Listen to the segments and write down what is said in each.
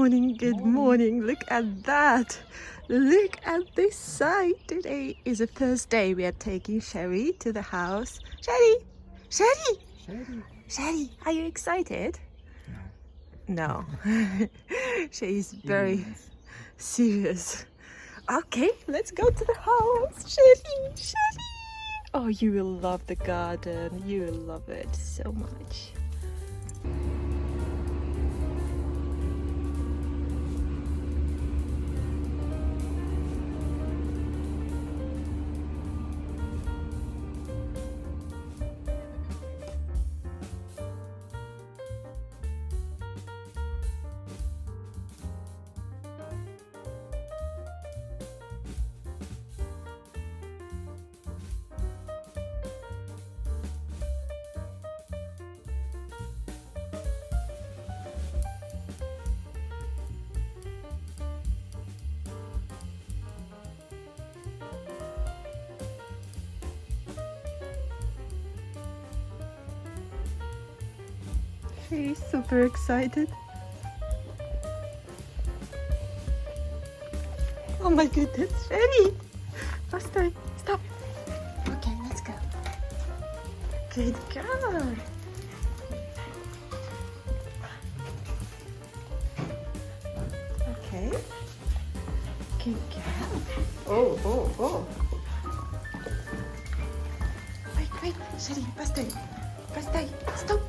Morning, good morning. Look at that. Look at this sight. Today is the first day we are taking Cherie to the house. Cherie! Cherie! Cherie. Cherie, are you excited? No. She's very Yes. serious. Okay, let's go to the house. Cherie! Cherie! Oh, you will love the garden. You will love it so much. She's super excited. Oh my goodness, Cherie! Faster, stop. Okay, let's go. Good girl. Okay. Good girl. Oh. Wait, Cherie, faster. Faster, stop.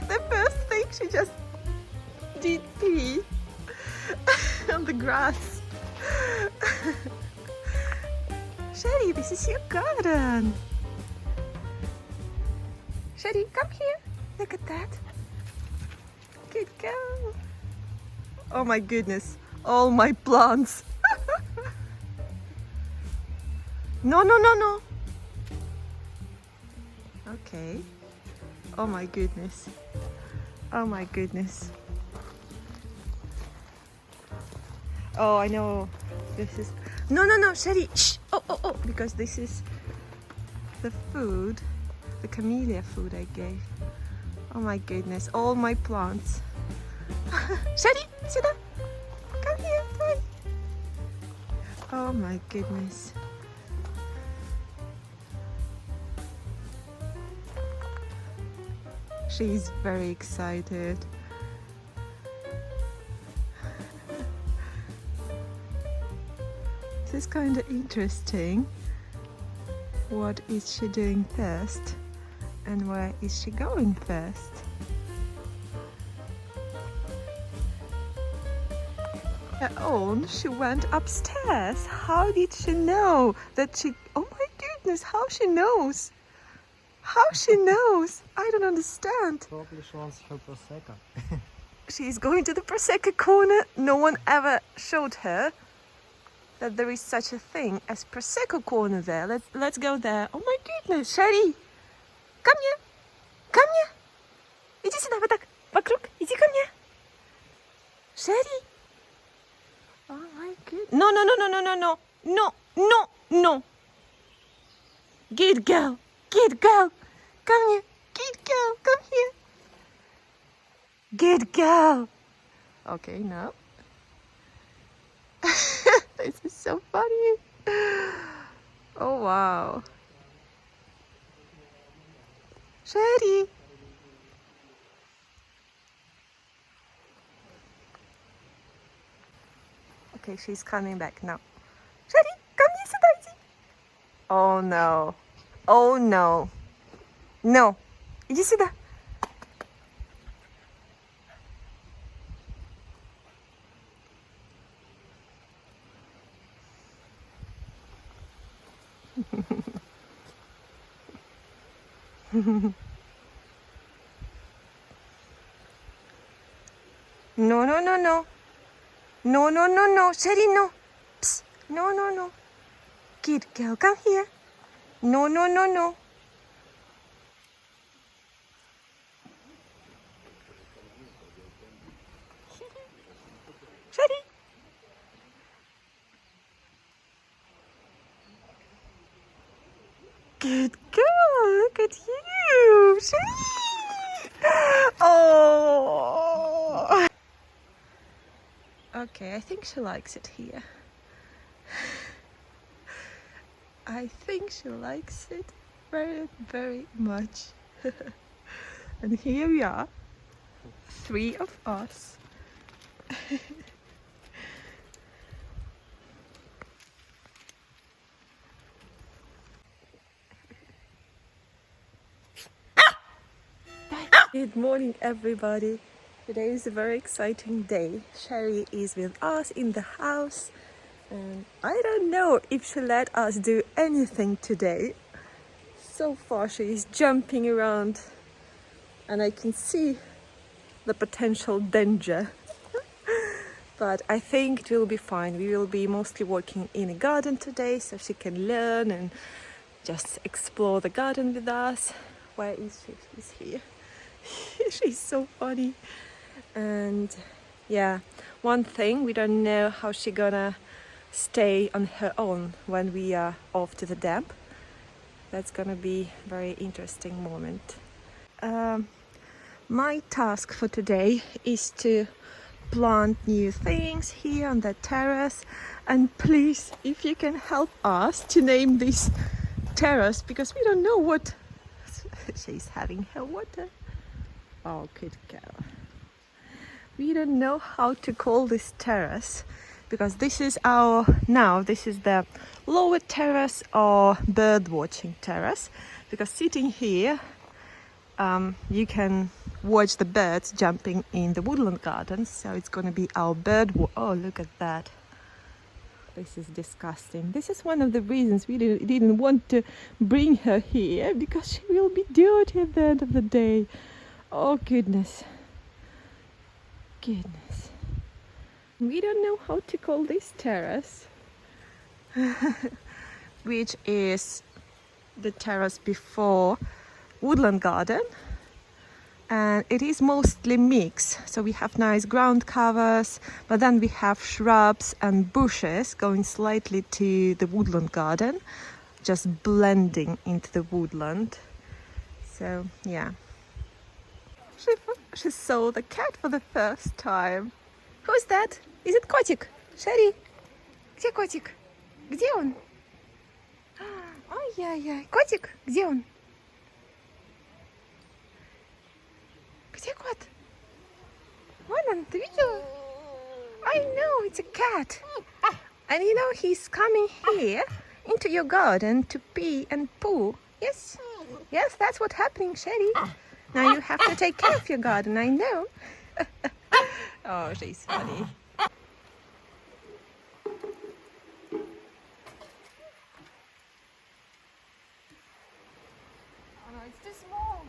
The first thing she just did pee on the grass. Cherie, this is your garden. Cherie, come here. Look at that. Good girl. Oh my goodness. All my plants. No. Okay. Oh my goodness. Oh my goodness. Oh, I know. This is... No, Cherie. Shh. Oh. Because this is the food. The camellia food I gave. Oh my goodness. All my plants. Cherie, sit down. Come here. Come. Oh my goodness. She's very excited. This is kind of interesting. What is she doing first? And where is she going first? Her own, she went upstairs. How did she know that she... Oh my goodness, how she knows? How she knows? I don't understand. Probably she wants her prosecco. She's going to the Prosecco corner. No one ever showed her that there is such a thing as Prosecco corner there. Let's go there. Oh my goodness, Cherie! Come here! Come here! Иди сюда, вот так, вокруг. Иди ко мне. Cherie! Oh my goodness. No. Good girl. Come here. Good girl, come here. Good girl. Okay, now. This is so funny. Oh, wow. Cherie. Okay, she's coming back now. Cherie, come here, сюда иди. Oh, no. No. Иди сюда. No. Cherie, no. Psst. No. Good girl, come here. No. Good girl, look at you. Cherie. Oh. Okay, I think she likes it here. I think she likes it very, very much. And here we are, 3 of us. Good morning, everybody. Today is a very exciting day. Cherie is with us in the house, and I don't know if she let us do anything today. So far she is jumping around and I can see the potential danger. But I think it will be fine. We will be mostly working in a garden today, so she can learn and just explore the garden with us. Where is she? She's here. She's so funny. And yeah, one thing, we don't know how she's gonna stay on her own when we are off to the dam. That's gonna be a very interesting moment. My task for today is to plant new things here on the terrace, and please, if you can help us to name this terrace, because we don't know what. She's having her water. Oh, good girl. We don't know how to call this terrace, because this is the lower terrace or bird watching terrace, because sitting here you can watch the birds jumping in the woodland gardens. So it's going to be our oh, look at that. This is disgusting. This is one of the reasons we didn't want to bring her here, because she will be dirty at the end of the day. Oh, goodness. Goodness. We don't know how to call this terrace, which is the terrace before woodland garden, and it is mostly mixed. So we have nice ground covers, but then we have shrubs and bushes going slightly to the woodland garden, just blending into the woodland. So yeah. She saw the cat for the first time. Who's that? Is it котик? Cherie? Где котик? Где он? Ой-яй-яй. Котик? Где он? Где кот? Вон он, ты видела? I know, it's a cat. And you know, he's coming here into your garden to pee and poo. Yes? Yes, that's what's happening, Cherie. Now you have to take care of your garden, I know. Oh, she's funny. Oh no, it's too small.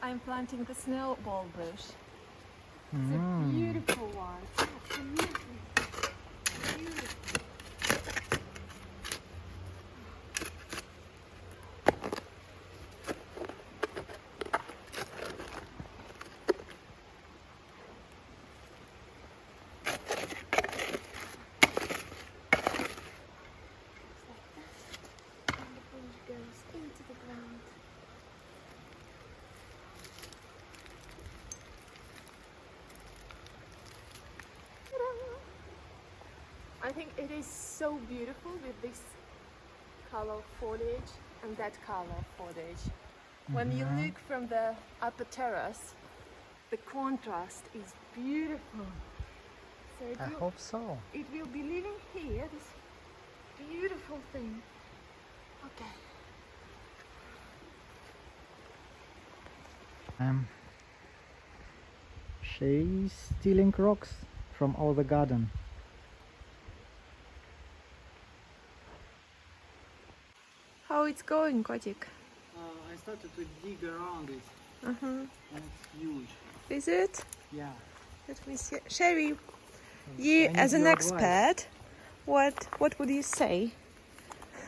I'm planting the snowball bush. It's a beautiful one. Absolutely. Beautiful. Into the ground. I think it is so beautiful with this color foliage and that color foliage. When you look from the upper terrace, the contrast is beautiful. So I hope so. It will be living here, this beautiful thing. Okay. She's stealing rocks from all the garden. How it's going, котик? I started to dig around it, and it's huge. Is it? Yeah. Let me see. Cherie, you as an expert, what would you say?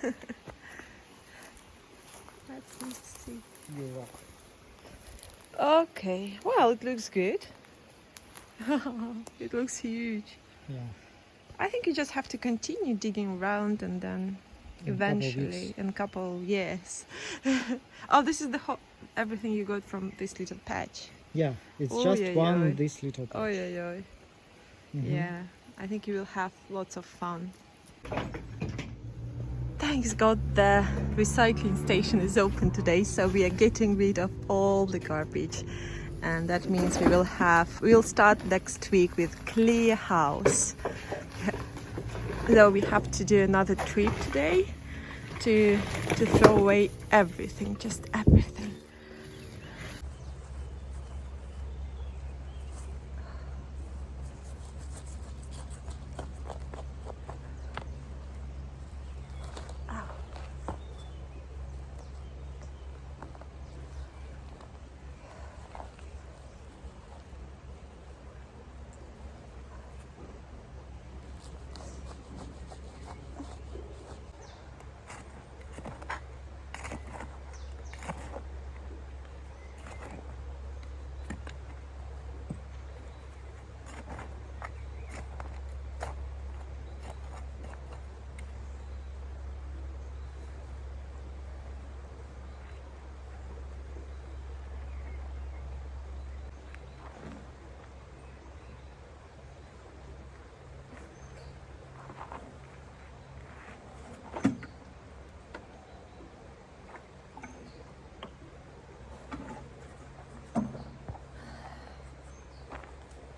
Let me see. You're welcome. Okay, well, it looks good. It looks huge. Yeah. I think you just have to continue digging around and then In a couple of eventually, weeks. in a couple years. Oh, this is the everything you got from this little patch. Yeah, it's Oh, just yeah, one yeah. this little patch. Oh, yeah, yeah. Yeah, I think you will have lots of fun. Thanks God the recycling station is open today, so we are getting rid of all the garbage. And that means we'll start next week with clear house. So we have to do another trip today to throw away everything, just everything.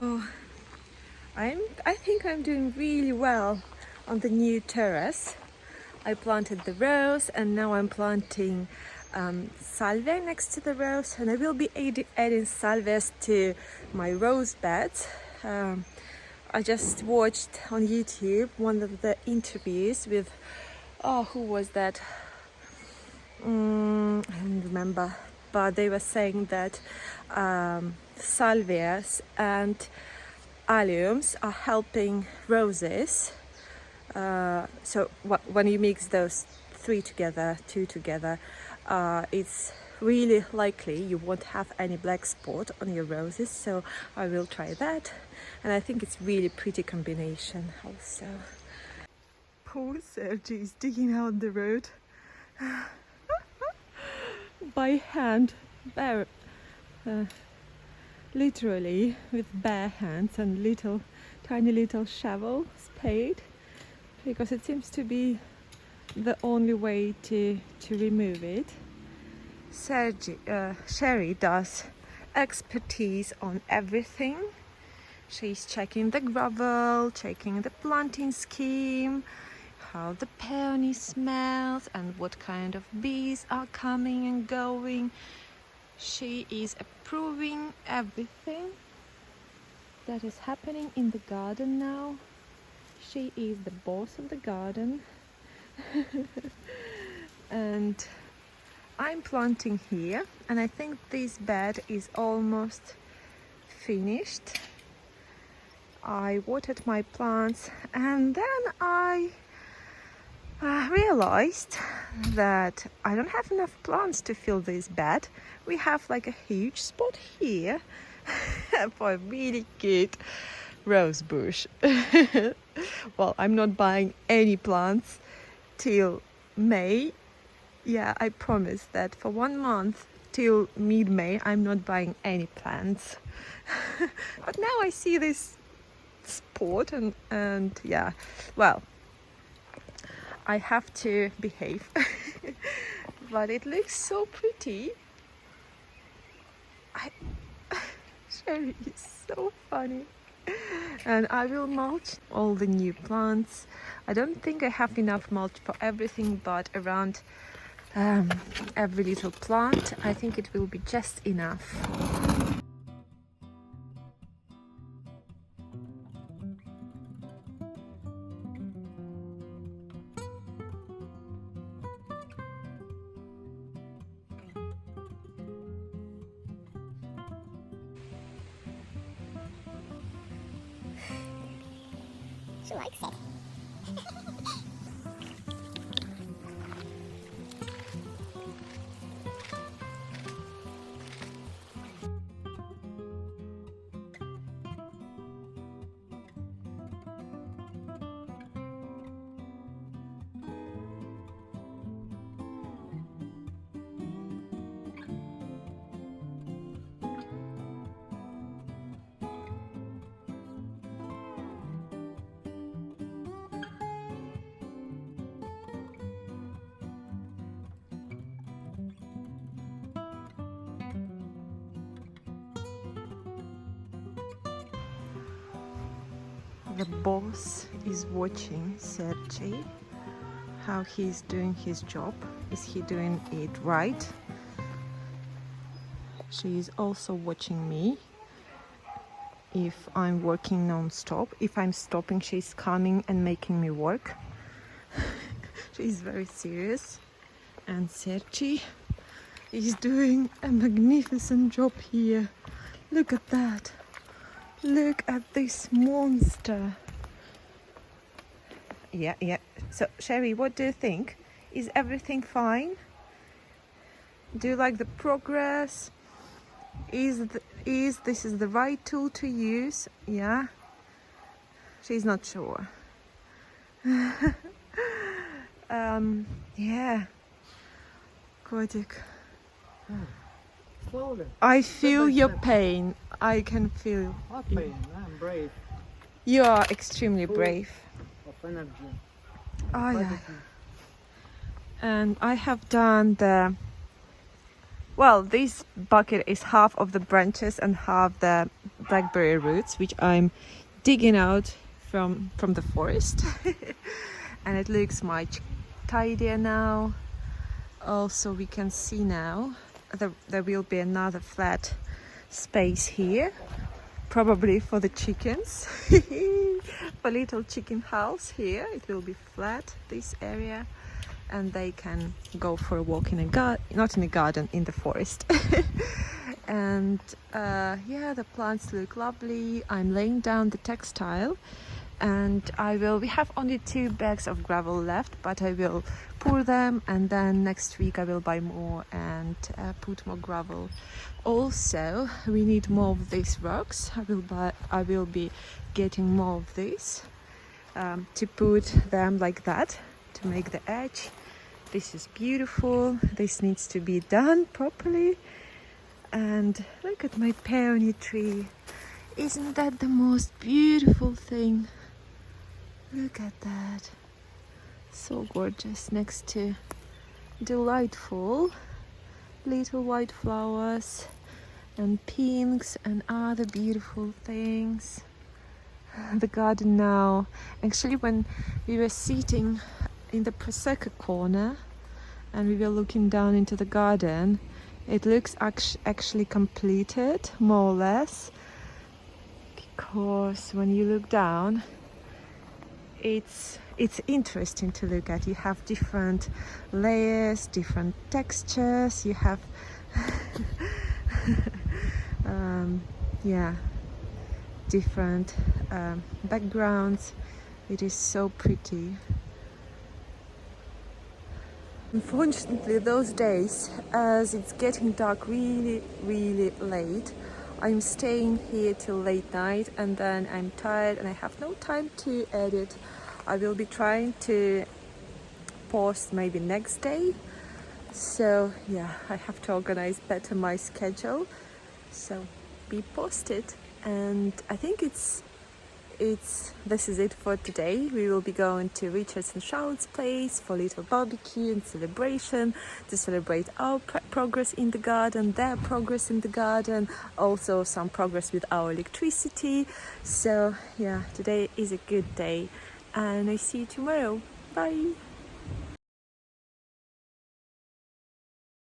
Oh, I think I'm doing really well on the new terrace. I planted the rose and now I'm planting salvia next to the rose, and I will be adding salvias to my rose beds. I just watched on YouTube one of the interviews with, oh, who was that? I don't remember, but they were saying that salvias and alliums are helping roses. So when you mix those two together, it's really likely you won't have any black spot on your roses. So I will try that, and I think it's really pretty combination also. Poor Sergi is digging out the road by hand, literally with bare hands and tiny little shovel, spade, because it seems to be the only way to remove it. Cherie does expertise on everything. She's checking the gravel, checking the planting scheme, how the peony smells and what kind of bees are coming and going. She is approving everything that is happening in the garden now. She is the boss of the garden. And I'm planting here, and I think this bed is almost finished. I watered my plants, and then I realized that I don't have enough plants to fill this bed. We have like a huge spot here for a really good rose bush. Well, I'm not buying any plants till May. Yeah, I promise that for 1 month till mid-May I'm not buying any plants. But now I see this spot and yeah, well, I have to behave. But it looks so pretty. Cherie is so funny. And I will mulch all the new plants. I don't think I have enough mulch for everything, but around every little plant I think it will be just enough. She likes it. the boss is watching Cherie, how he's doing his job. Is he doing it right? She is also watching me. If I'm working non-stop, if I'm stopping, she's coming and making me work. She's very serious. And Cherie is doing a magnificent job here. Look at that. Look at this monster. Yeah. So, Cherie, what do you think? Is everything fine? Do you like the progress? Is this is the right tool to use? Yeah. She's not sure. Yeah. Kodik. Slowly. I feel by your step. pain. I can feel. Not pain, I'm brave. You are extremely Full brave. of energy. Oh, yeah. Fighting. And I have done the. Well, this bucket is half of the branches and half the blackberry roots, which I'm digging out from the forest. And it looks much tidier now. Also, we can see now there will be another flat space here, probably for the chickens. For little chicken house here, it will be flat, this area. And they can go for a walk in a garden, not in a garden, in the forest. And yeah, the plants look lovely. I'm laying down the textile, and we have only 2 bags of gravel left, but I will pour them, and then next week I will buy more and put more gravel. Also, we need more of these rocks. I will be getting more of these to put them like that, to make the edge. This is beautiful. This needs to be done properly. And look at my peony tree. Isn't that the most beautiful thing? Look at that. So gorgeous, next to delightful little white flowers and pinks and other beautiful things. The garden now, actually when we were sitting in the Prosecco corner and we were looking down into the garden, it looks actually completed, more or less, because when you look down, it's interesting to look at. You have different layers, different textures, you have yeah, different backgrounds. It is so pretty. Unfortunately, those days, as it's getting dark really late, I'm staying here till late night, and then I'm tired and I have no time to edit. I will be trying to post maybe next day. So yeah, I have to organize better my schedule. So be posted. And I think this is it for today. We will be going to Richard's and Charlotte's place for a little barbecue and celebration, to celebrate our progress in the garden, their progress in the garden, also some progress with our electricity. So yeah, today is a good day, and I see you tomorrow. Bye.